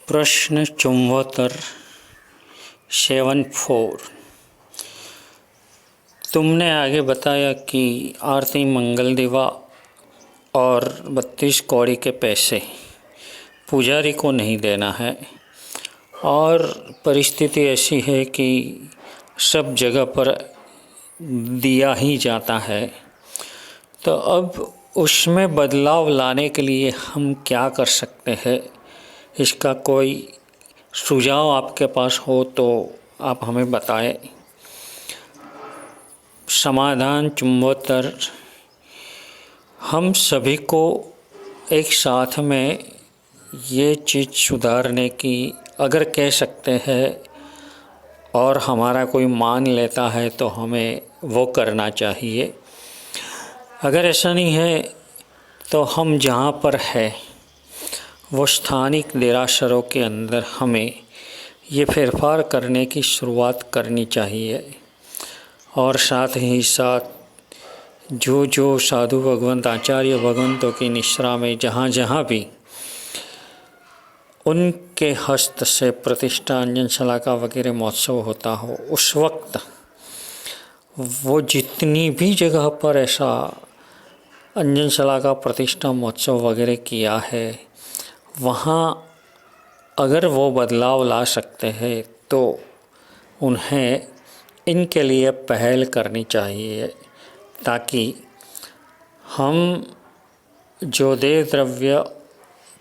प्रश्न 74 74। तुमने आगे बताया कि आरती मंगल दीवा और 32 कौड़ी के पैसे पुजारी को नहीं देना है और परिस्थिति ऐसी है कि सब जगह पर दिया ही जाता है। तो अब उसमें बदलाव लाने के लिए हम क्या कर सकते हैं? इसका कोई सुझाव आपके पास हो तो आप हमें बताएं। समाधान 74। हम सभी को एक साथ में ये चीज़ सुधारने की अगर कह सकते हैं और हमारा कोई मान लेता है तो हमें वो करना चाहिए। अगर ऐसा नहीं है तो हम जहाँ पर है वो स्थानिक देरासरों के अंदर हमें ये फेरफार करने की शुरुआत करनी चाहिए और साथ ही साथ जो साधु भगवंत आचार्य भगवंतों की निश्रा में जहाँ जहाँ भी उनके हस्त से प्रतिष्ठा अंजनशला का वगैरह महोत्सव होता हो, उस वक्त वो जितनी भी जगह पर ऐसा अंजनशला का प्रतिष्ठा महोत्सव वगैरह किया है, वहाँ अगर वो बदलाव ला सकते हैं तो उन्हें इनके लिए पहल करनी चाहिए, ताकि हम जो देव द्रव्य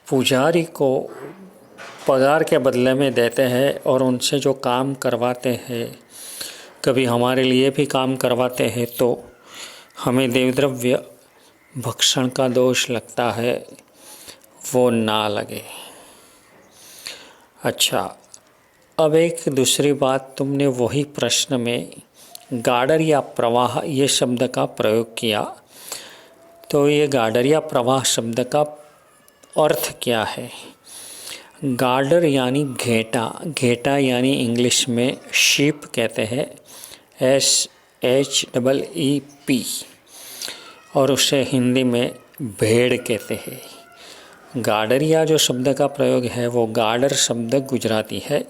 पुजारी को पगार के बदले में देते हैं और उनसे जो काम करवाते हैं, कभी हमारे लिए भी काम करवाते हैं, तो हमें देव द्रव्य भक्षण का दोष लगता है, वो ना लगे। अच्छा, अब एक दूसरी बात, तुमने वही प्रश्न में गाडर या प्रवाह ये शब्द का प्रयोग किया। तो ये गाडर या प्रवाह शब्द का अर्थ क्या है? गाडर यानी घेटा, घेटा यानी इंग्लिश में शीप कहते हैं, SHEEP, और उसे हिंदी में भेड़ कहते हैं। गाडरिया जो शब्द का प्रयोग है वो गाडर शब्द गुजराती है।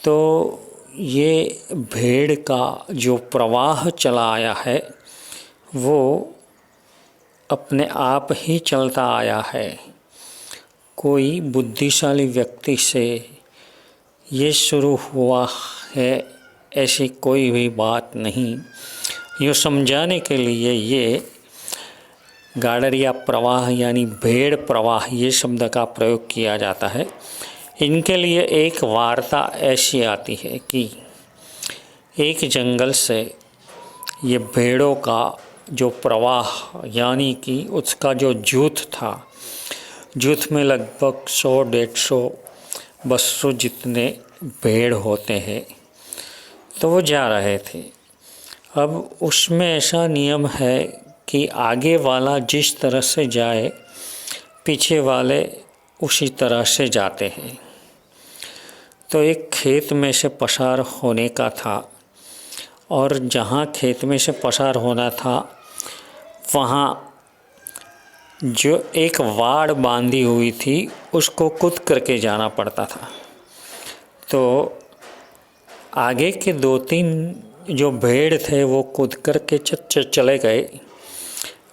तो ये भेड़ का जो प्रवाह चला आया है वो अपने आप ही चलता आया है। कोई बुद्धिशाली व्यक्ति से ये शुरू हुआ है ऐसी कोई भी बात नहीं। ये समझाने के लिए ये गाडर या प्रवाह यानी भेड़ प्रवाह ये शब्द का प्रयोग किया जाता है। इनके लिए एक वार्ता ऐसी आती है कि एक जंगल से ये भेड़ों का जो प्रवाह यानी कि उसका जो जूथ था, जूथ में लगभग 100, 150, 200 जितने भेड़ होते हैं, तो वो जा रहे थे। अब उसमें ऐसा नियम है कि आगे वाला जिस तरह से जाए पीछे वाले उसी तरह से जाते हैं। तो एक खेत में से पसार होने का था और जहाँ खेत में से पसार होना था वहाँ जो एक वाड़ बांधी हुई थी उसको कूद करके जाना पड़ता था। तो आगे के 2-3 जो भेड़ थे वो कूद करके चले गए।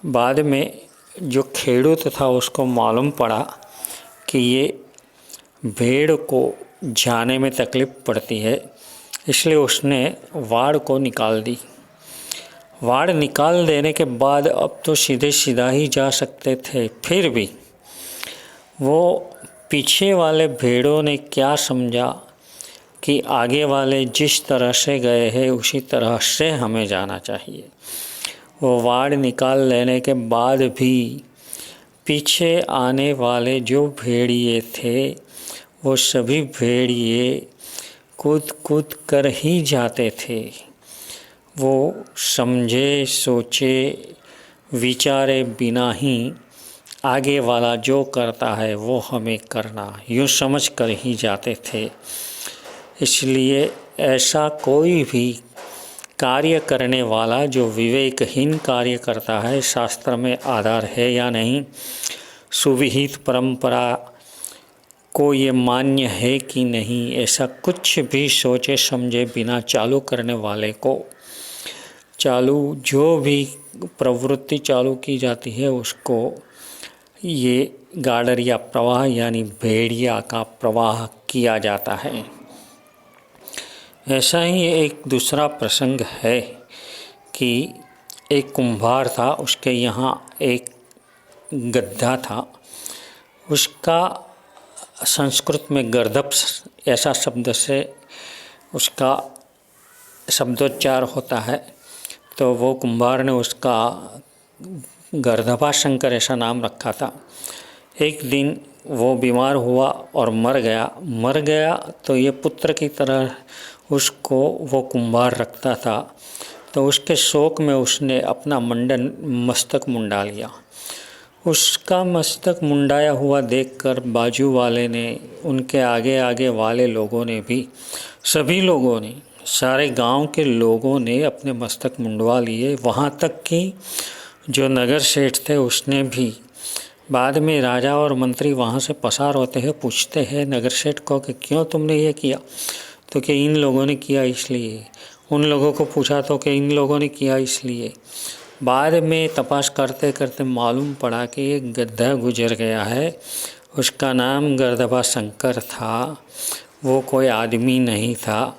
बाद में जो खेड़ूत था उसको मालूम पड़ा कि ये भेड़ को जाने में तकलीफ़ पड़ती है, इसलिए उसने वाड़ को निकाल दी। वाड़ निकाल देने के बाद अब तो सीधे सीधा ही जा सकते थे, फिर भी वो पीछे वाले भेड़ों ने क्या समझा कि आगे वाले जिस तरह से गए हैं उसी तरह से हमें जाना चाहिए। वो वाड़ निकाल लेने के बाद भी पीछे आने वाले जो भेड़िए थे वो सभी भेड़िए कूद कूद कर ही जाते थे। वो समझे सोचे विचारे बिना ही आगे वाला जो करता है वो हमें करना, यूँ समझ कर ही जाते थे। इसलिए ऐसा कोई भी कार्य करने वाला जो विवेकहीन कार्य करता है, शास्त्र में आधार है या नहीं, सुविहित परंपरा को ये मान्य है कि नहीं, ऐसा कुछ भी सोचे समझे बिना चालू करने वाले को, जो भी प्रवृत्ति चालू की जाती है उसको ये गाडर या प्रवाह यानी भेड़िया का प्रवाह किया जाता है। ऐसा ही एक दूसरा प्रसंग है कि एक कुम्हार था, उसके यहाँ एक गड्ढा था, उसका संस्कृत में गर्दभ ऐसा शब्द से उसका शब्दोच्चार होता है। तो वो कुम्हार ने उसका गर्दभाशंकर ऐसा नाम रखा था। एक दिन वो बीमार हुआ और मर गया तो ये पुत्र की तरह उसको वो कुम्हार रखता था। तो उसके शोक में उसने अपना मस्तक मुंडा लिया। उसका मस्तक मुंडाया हुआ देखकर बाजू वाले ने, उनके आगे आगे वाले लोगों ने भी, सभी लोगों ने, सारे गांव के लोगों ने अपने मस्तक मुंडवा लिए। वहाँ तक कि जो नगर सेठ थे उसने भी। बाद में राजा और मंत्री वहाँ से पसार होते हैं, पूछते हैं नगर सेठ को कि क्यों तुमने ये किया, तो कि इन लोगों ने किया इसलिए। उन लोगों को पूछा तो कि इन लोगों ने किया इसलिए। बाद में तपास करते करते मालूम पड़ा कि एक गधा गुजर गया है, उसका नाम गर्दभाशंकर था, वो कोई आदमी नहीं था,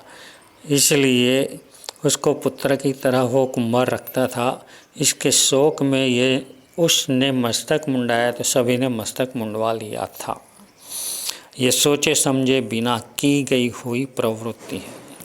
इसलिए उसको पुत्र की तरह वो कुम्हार रखता था। इसके शोक में ये उसने मस्तक मुंडाया तो सभी ने मस्तक मुंडवा लिया था। ये सोचे समझे बिना की गई हुई प्रवृत्ति है।